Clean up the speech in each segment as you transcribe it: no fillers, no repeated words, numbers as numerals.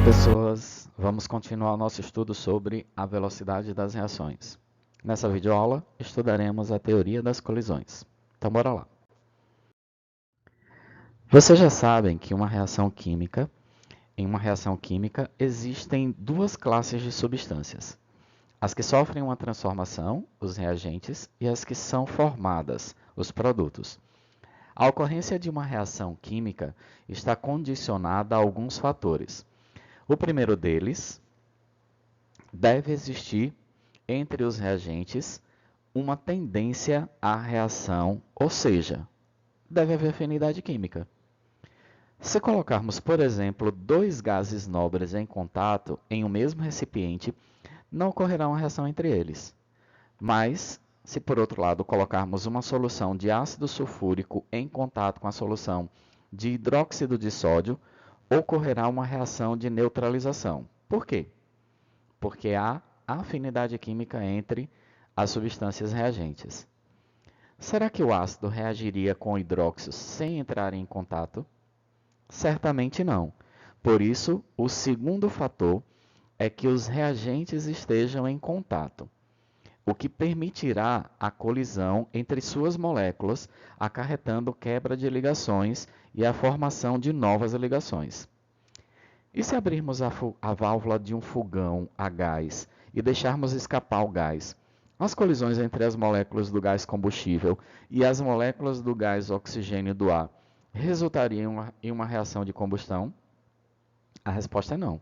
Pessoas, vamos continuar o nosso estudo sobre a velocidade das reações. Nessa videoaula, estudaremos a teoria das colisões. Então, bora lá. Vocês já sabem que em uma reação química existem duas classes de substâncias. As que sofrem uma transformação, os reagentes, e as que são formadas, os produtos. A ocorrência de uma reação química está condicionada a alguns fatores. O primeiro deles, deve existir entre os reagentes uma tendência à reação, ou seja, deve haver afinidade química. Se colocarmos, por exemplo, dois gases nobres em contato em um mesmo recipiente, não ocorrerá uma reação entre eles. Mas, se por outro lado colocarmos uma solução de ácido sulfúrico em contato com a solução de hidróxido de sódio, ocorrerá uma reação de neutralização. Por quê? Porque há afinidade química entre as substâncias reagentes. Será que o ácido reagiria com o hidróxido sem entrar em contato? Certamente não. Por isso, o segundo fator é que os reagentes estejam em contato, o que permitirá a colisão entre suas moléculas, acarretando quebra de ligações e a formação de novas ligações. E se abrirmos a válvula de um fogão a gás e deixarmos escapar o gás? As colisões entre as moléculas do gás combustível e as moléculas do gás oxigênio do ar resultariam em uma reação de combustão? A resposta é não.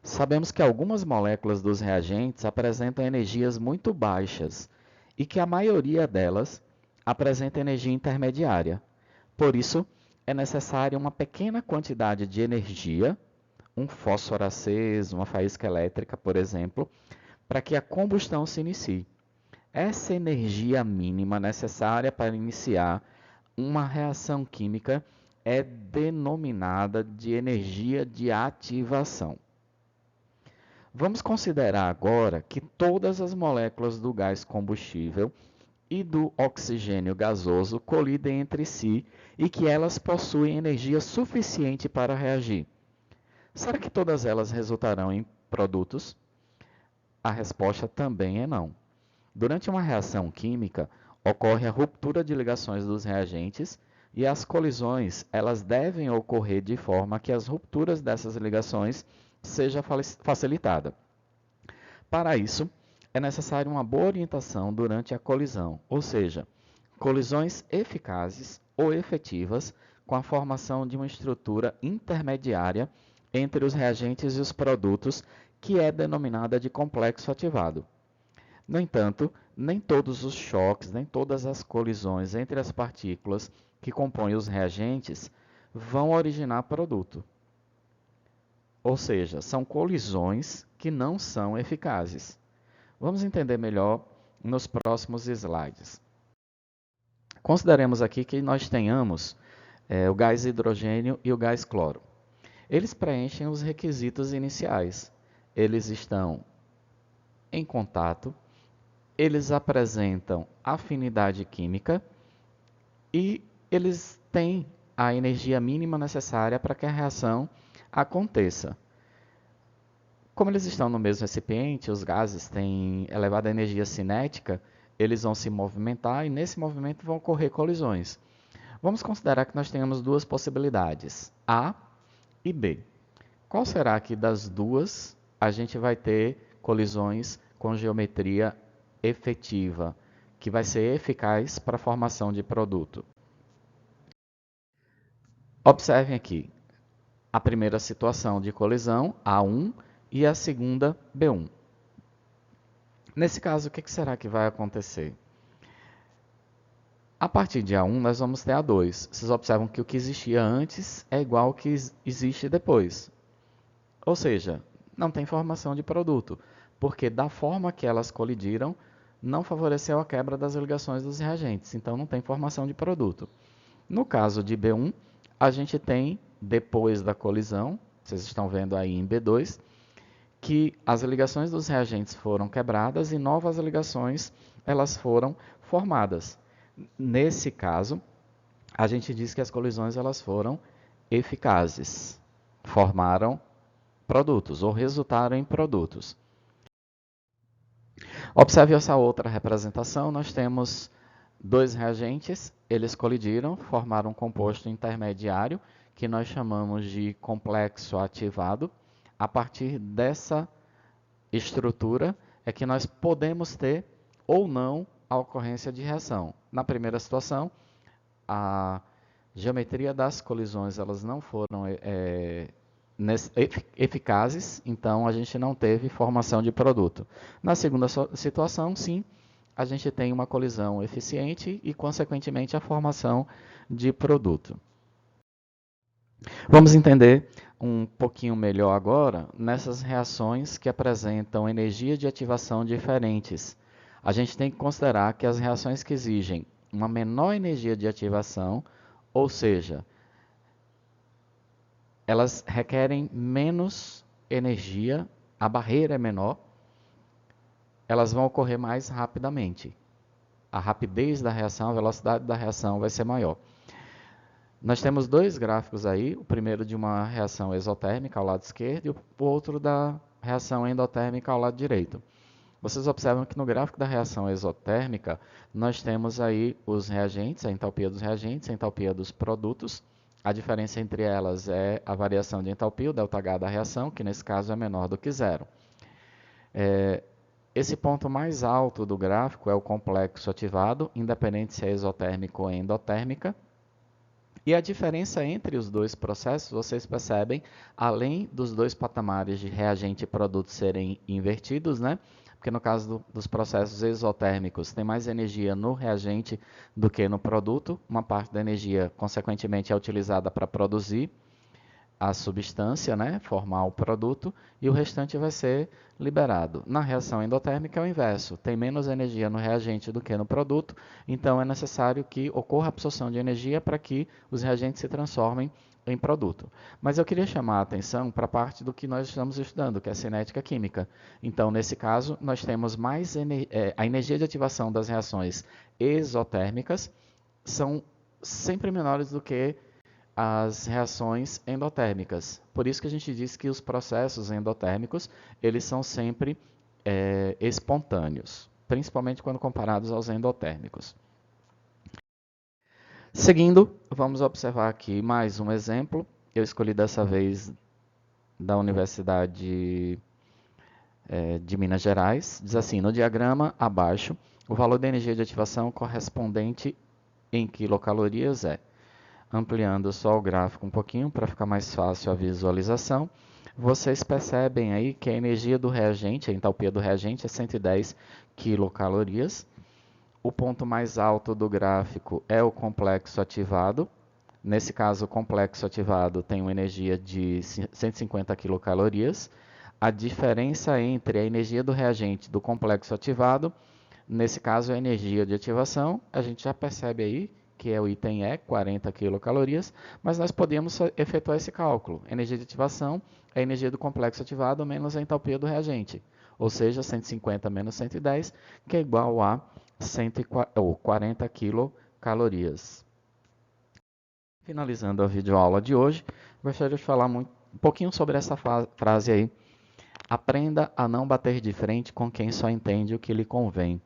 Sabemos que algumas moléculas dos reagentes apresentam energias muito baixas e que a maioria delas apresenta energia intermediária. Por isso, é necessária uma pequena quantidade de energia, um fósforo aceso, uma faísca elétrica, por exemplo, para que a combustão se inicie. Essa energia mínima necessária para iniciar uma reação química é denominada de energia de ativação. Vamos considerar agora que todas as moléculas do gás combustível e do oxigênio gasoso colidem entre si e que elas possuem energia suficiente para reagir. Será que todas elas resultarão em produtos? A resposta também é não. Durante uma reação química, ocorre a ruptura de ligações dos reagentes e as colisões elas devem ocorrer de forma que as rupturas dessas ligações seja facilitada. Para isso, é necessária uma boa orientação durante a colisão, ou seja, colisões eficazes ou efetivas com a formação de uma estrutura intermediária entre os reagentes e os produtos, que é denominada de complexo ativado. No entanto, nem todos os choques, nem todas as colisões entre as partículas que compõem os reagentes vão originar produto. Ou seja, são colisões que não são eficazes. Vamos entender melhor nos próximos slides. Consideremos aqui que nós tenhamos o gás hidrogênio e o gás cloro. Eles preenchem os requisitos iniciais. Eles estão em contato, eles apresentam afinidade química e eles têm a energia mínima necessária para que a reação aconteça. Como eles estão no mesmo recipiente, os gases têm elevada energia cinética, eles vão se movimentar e nesse movimento vão ocorrer colisões. Vamos considerar que nós tenhamos duas possibilidades, A e B. Qual será que das duas a gente vai ter colisões com geometria efetiva, que vai ser eficaz para a formação de produto? Observem aqui a primeira situação de colisão, A1, e a segunda, B1. Nesse caso, o que será que vai acontecer? A partir de A1, nós vamos ter A2. Vocês observam que o que existia antes é igual ao que existe depois. Ou seja, não tem formação de produto, porque da forma que elas colidiram, não favoreceu a quebra das ligações dos reagentes, então não tem formação de produto. No caso de B1, a gente tem, depois da colisão, vocês estão vendo aí em B2, que as ligações dos reagentes foram quebradas e novas ligações elas foram formadas. Nesse caso, a gente diz que as colisões elas foram eficazes, formaram produtos ou resultaram em produtos. Observe essa outra representação, nós temos dois reagentes, eles colidiram, formaram um composto intermediário, que nós chamamos de complexo ativado. A partir dessa estrutura é que nós podemos ter ou não a ocorrência de reação. Na primeira situação, a geometria das colisões elas não foram eficazes, então a gente não teve formação de produto. Na segunda situação, sim, a gente tem uma colisão eficiente e, consequentemente, a formação de produto. Vamos entender um pouquinho melhor agora nessas reações que apresentam energia de ativação diferentes. A gente tem que considerar que as reações que exigem uma menor energia de ativação, ou seja, elas requerem menos energia, a barreira é menor, elas vão ocorrer mais rapidamente. A rapidez da reação, a velocidade da reação vai ser maior. Nós temos dois gráficos aí, o primeiro de uma reação exotérmica ao lado esquerdo e o outro da reação endotérmica ao lado direito. Vocês observam que no gráfico da reação exotérmica, nós temos aí os reagentes, a entalpia dos reagentes, a entalpia dos produtos. A diferença entre elas é a variação de entalpia, o ΔH da reação, que nesse caso é menor do que zero. Esse ponto mais alto do gráfico é o complexo ativado, independente se é exotérmico ou endotérmica. E a diferença entre os dois processos, vocês percebem, além dos dois patamares de reagente e produto serem invertidos, né? Porque no caso dos processos exotérmicos, tem mais energia no reagente do que no produto. Uma parte da energia, consequentemente, é utilizada para produzir a substância, né, formar o produto, e o restante vai ser liberado. Na reação endotérmica é o inverso, tem menos energia no reagente do que no produto, então é necessário que ocorra a absorção de energia para que os reagentes se transformem em produto. Mas eu queria chamar a atenção para a parte do que nós estamos estudando, que é a cinética química. Então, nesse caso, nós temos mais a energia de ativação das reações exotérmicas são sempre menores do que as reações endotérmicas. Por isso que a gente diz que os processos endotérmicos, eles são sempre espontâneos, principalmente quando comparados aos endotérmicos. Seguindo, vamos observar aqui mais um exemplo. Eu escolhi dessa vez da Universidade de Minas Gerais. Diz assim, no diagrama abaixo, o valor da energia de ativação correspondente em quilocalorias é. Ampliando só o gráfico um pouquinho para ficar mais fácil a visualização, vocês percebem aí que a energia do reagente, a entalpia do reagente é 110 quilocalorias. O ponto mais alto do gráfico é o complexo ativado. Nesse caso, o complexo ativado tem uma energia de 150 quilocalorias. A diferença entre a energia do reagente do complexo ativado, nesse caso, é a energia de ativação. A gente já percebe aí que é o item E, 40 quilocalorias, mas nós podemos efetuar esse cálculo. Energia de ativação é a energia do complexo ativado menos a entalpia do reagente, ou seja, 150 menos 110, que é igual a 40 quilocalorias. Finalizando a videoaula de hoje, gostaria de falar um pouquinho sobre essa frase aí. Aprenda a não bater de frente com quem só entende o que lhe convém.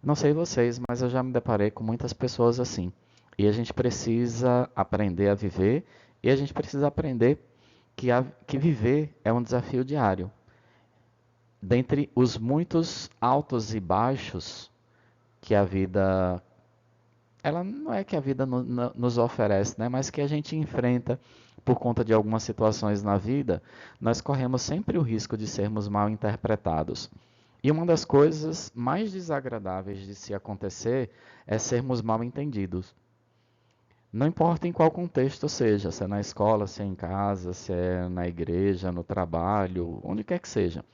Não sei vocês, mas eu já me deparei com muitas pessoas assim. E a gente precisa aprender a viver, e a gente precisa aprender que viver é um desafio diário. Dentre os muitos altos e baixos que a vida, ela não é que a vida nos oferece, né? Mas que a gente enfrenta por conta de algumas situações na vida, nós corremos sempre o risco de sermos mal interpretados. E uma das coisas mais desagradáveis de se acontecer é sermos mal entendidos. Não importa em qual contexto seja, se é na escola, se é em casa, se é na igreja, no trabalho, onde quer que seja.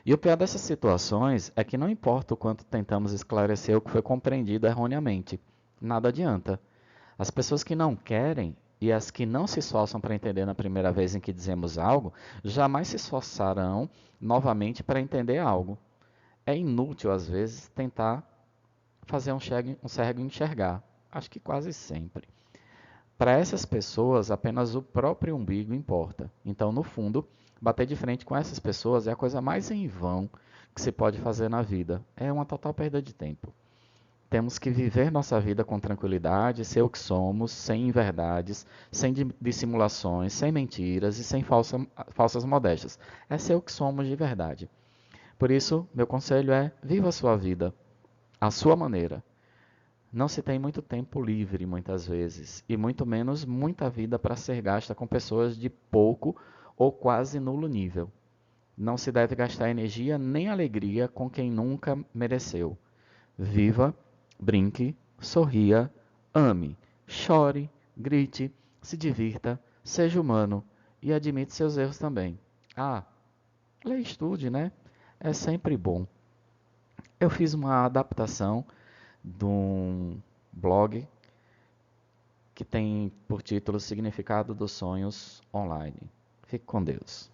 E o pior dessas situações é que não importa o quanto tentamos esclarecer o que foi compreendido erroneamente, nada adianta. As pessoas que não querem e as que não se esforçam para entender na primeira vez em que dizemos algo, jamais se esforçarão novamente para entender algo. É inútil, às vezes, tentar fazer um cego enxergar. Acho que quase sempre. Para essas pessoas, apenas o próprio umbigo importa. Então, no fundo, Bater de frente com essas pessoas é a coisa mais em vão que se pode fazer na vida. É uma total perda de tempo. Temos que viver nossa vida com tranquilidade, ser o que somos, sem inverdades, sem dissimulações, sem mentiras e sem falsas modéstias. É ser o que somos de verdade. Por isso, meu conselho é: viva a sua vida, à sua maneira. Não se tem muito tempo livre, muitas vezes, e muito menos muita vida para ser gasta com pessoas de pouco ou quase nulo nível. Não se deve gastar energia nem alegria com quem nunca mereceu. Viva, brinque, sorria, ame, chore, grite, se divirta, seja humano e admite seus erros também. Ah, leia e estude, né? É sempre bom. Eu fiz uma adaptação de um blog que tem por título Significado dos Sonhos Online. Fique com Deus.